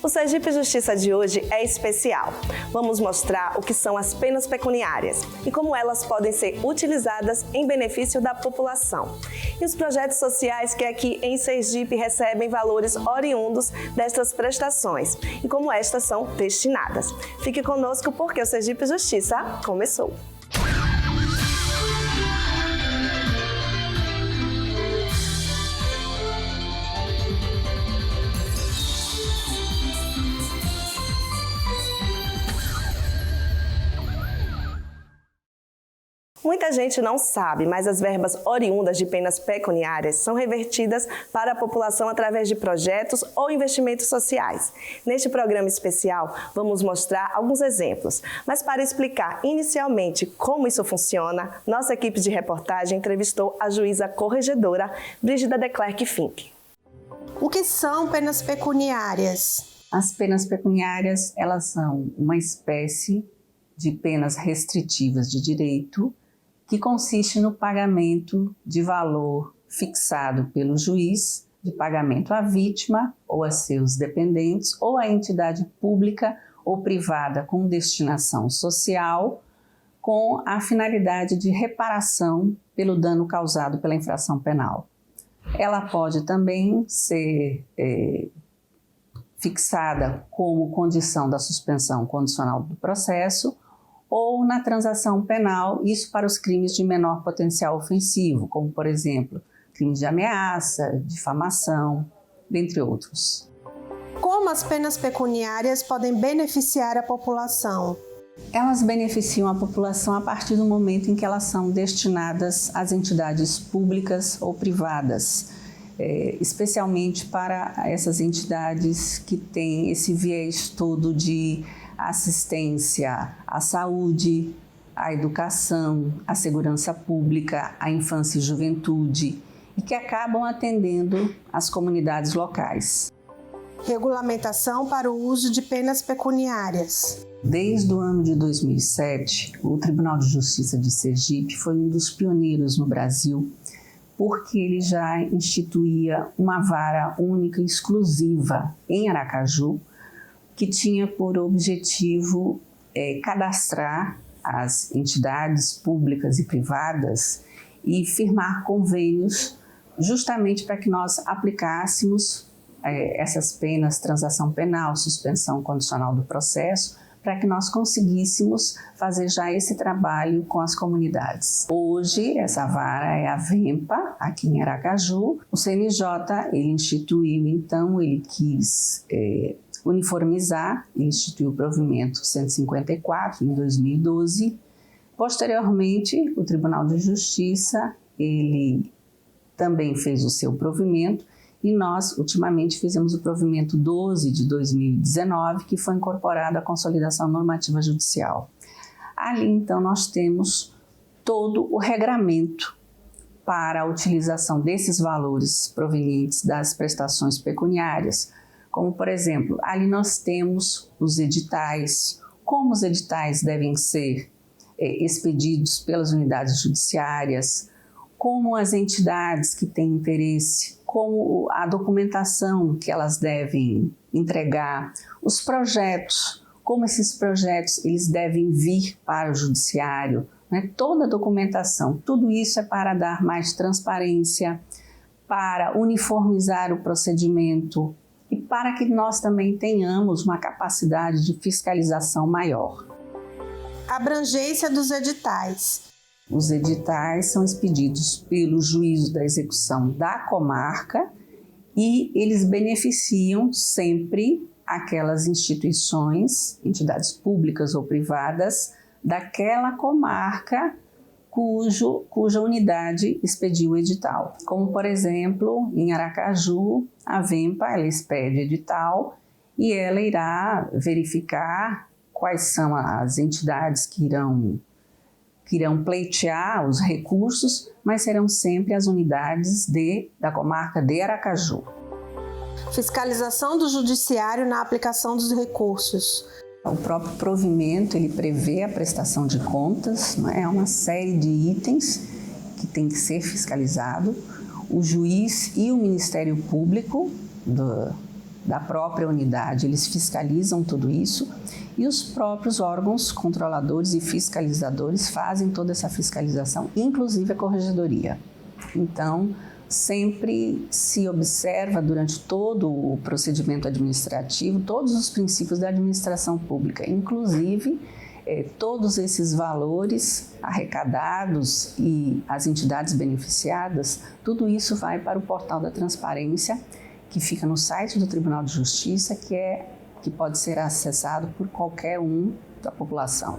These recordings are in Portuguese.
O Sergipe Justiça de hoje é especial. Vamos mostrar o que são as penas pecuniárias e como elas podem ser utilizadas em benefício da população. E os projetos sociais que aqui em Sergipe recebem valores oriundos destas prestações e como estas são destinadas. Fique conosco porque o Sergipe Justiça começou. Muita gente não sabe, mas as verbas oriundas de penas pecuniárias são revertidas para a população através de projetos ou investimentos sociais. Neste programa especial, vamos mostrar alguns exemplos. Mas para explicar inicialmente como isso funciona, nossa equipe de reportagem entrevistou a juíza corregedora Brígida de Klerk Fink. O que são penas pecuniárias? As penas pecuniárias, elas são uma espécie de penas restritivas de direito que consiste no pagamento de valor fixado pelo juiz, de pagamento à vítima ou a seus dependentes ou à entidade pública ou privada com destinação social, com a finalidade de reparação pelo dano causado pela infração penal. Ela pode também ser fixada como condição da suspensão condicional do processo ou na transação penal, isso para os crimes de menor potencial ofensivo, como, por exemplo, crimes de ameaça, difamação, dentre outros. Como as penas pecuniárias podem beneficiar a população? Elas beneficiam a população a partir do momento em que elas são destinadas às entidades públicas ou privadas, especialmente para essas entidades que têm esse viés todo de assistência à saúde, à educação, à segurança pública, à infância e juventude e que acabam atendendo as comunidades locais. Regulamentação para o uso de penas pecuniárias. Desde o ano de 2007, o Tribunal de Justiça de Sergipe foi um dos pioneiros no Brasil porque ele já instituía uma vara única e exclusiva em Aracaju, que tinha por objetivo cadastrar as entidades públicas e privadas e firmar convênios justamente para que nós aplicássemos essas penas, transação penal, suspensão condicional do processo, para que nós conseguíssemos fazer já esse trabalho com as comunidades. Hoje, essa vara é a VEMPA, aqui em Aracaju. O CNJ, ele instituiu, então, ele quis uniformizar, ele instituiu o provimento 154 em 2012. Posteriormente, o Tribunal de Justiça, ele também fez o seu provimento e nós, ultimamente, fizemos o provimento 12 de 2019, que foi incorporado à Consolidação Normativa Judicial. Ali, então, nós temos todo o regramento para a utilização desses valores provenientes das prestações pecuniárias, como, por exemplo, ali nós temos os editais, como os editais devem ser expedidos pelas unidades judiciárias, como as entidades que têm interesse, como a documentação que elas devem entregar, os projetos, como esses projetos eles devem vir para o judiciário, né? Toda a documentação, tudo isso é para dar mais transparência, para uniformizar o procedimento, e para que nós também tenhamos uma capacidade de fiscalização maior. Abrangência dos editais. Os editais são expedidos pelo juízo da execução da comarca e eles beneficiam sempre aquelas instituições, entidades públicas ou privadas daquela comarca cuja unidade expediu o edital. Como, por exemplo, em Aracaju, a VEMPA, ela expede edital e ela irá verificar quais são as entidades que irão pleitear os recursos, mas serão sempre as unidades da comarca de Aracaju. Fiscalização do judiciário na aplicação dos recursos. O próprio provimento, ele prevê a prestação de contas, é uma série de itens que tem que ser fiscalizado. O juiz e o Ministério Público da própria unidade, eles fiscalizam tudo isso e os próprios órgãos controladores e fiscalizadores fazem toda essa fiscalização, inclusive a corregedoria. Então, sempre se observa durante todo o procedimento administrativo todos os princípios da administração pública, inclusive todos esses valores arrecadados e as entidades beneficiadas, tudo isso vai para o portal da transparência, que fica no site do Tribunal de Justiça, que pode ser acessado por qualquer um da população.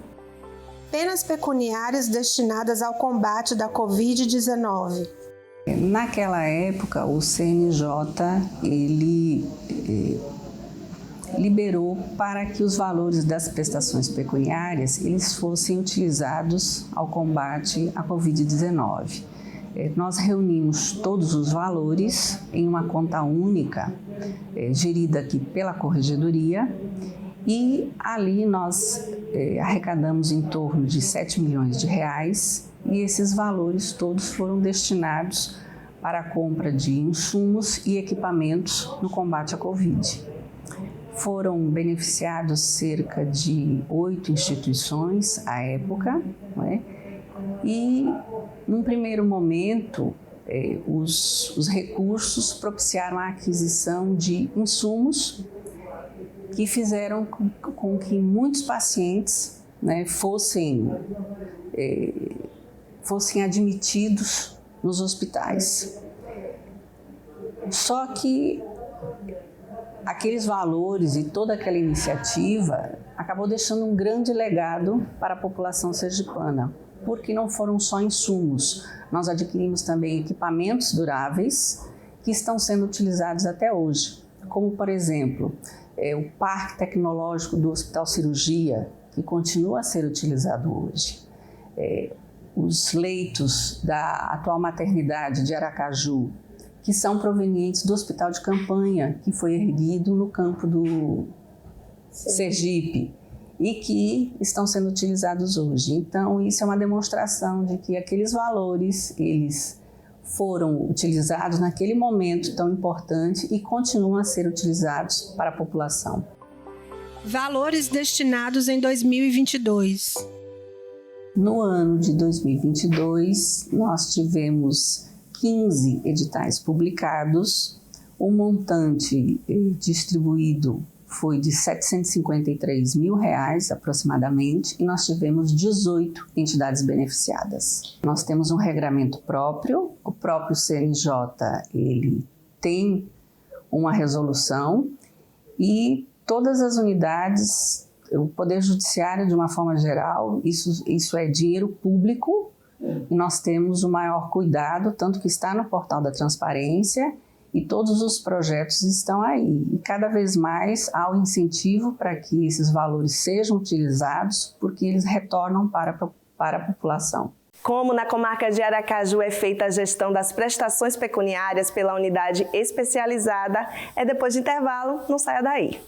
Penas pecuniárias destinadas ao combate da Covid-19. Naquela época, o CNJ ele liberou para que os valores das prestações pecuniárias eles fossem utilizados ao combate à Covid-19. Nós reunimos todos os valores em uma conta única, gerida aqui pela Corregedoria, e ali nós arrecadamos em torno de 7 milhões de reais, e esses valores todos foram destinados para a compra de insumos e equipamentos no combate à Covid. Foram beneficiados cerca de 8 instituições à época, né? E num primeiro momento os recursos propiciaram a aquisição de insumos que fizeram com que muitos pacientes, né, fossem admitidos nos hospitais. Só que aqueles valores e toda aquela iniciativa acabou deixando um grande legado para a população sergipana, porque não foram só insumos, nós adquirimos também equipamentos duráveis que estão sendo utilizados até hoje, como por exemplo, o Parque Tecnológico do Hospital Cirurgia, que continua a ser utilizado hoje, os leitos da atual maternidade de Aracaju, que são provenientes do hospital de campanha, que foi erguido no campo do Sergipe e que estão sendo utilizados hoje. Então, isso é uma demonstração de que aqueles valores, eles foram utilizados naquele momento tão importante e continuam a ser utilizados para a população. Valores destinados em 2022. No ano de 2022, nós tivemos 15 editais publicados, o montante distribuído foi de R$ 753 mil aproximadamente, e nós tivemos 18 entidades beneficiadas. Nós temos um regramento próprio, o próprio CNJ ele tem uma resolução e todas as unidades, o Poder Judiciário de uma forma geral, isso é dinheiro público, e nós temos o maior cuidado, tanto que está no portal da transparência e todos os projetos estão aí. E cada vez mais há o incentivo para que esses valores sejam utilizados, porque eles retornam para a população. Como na comarca de Aracaju é feita a gestão das prestações pecuniárias pela unidade especializada, é depois de intervalo, não saia daí.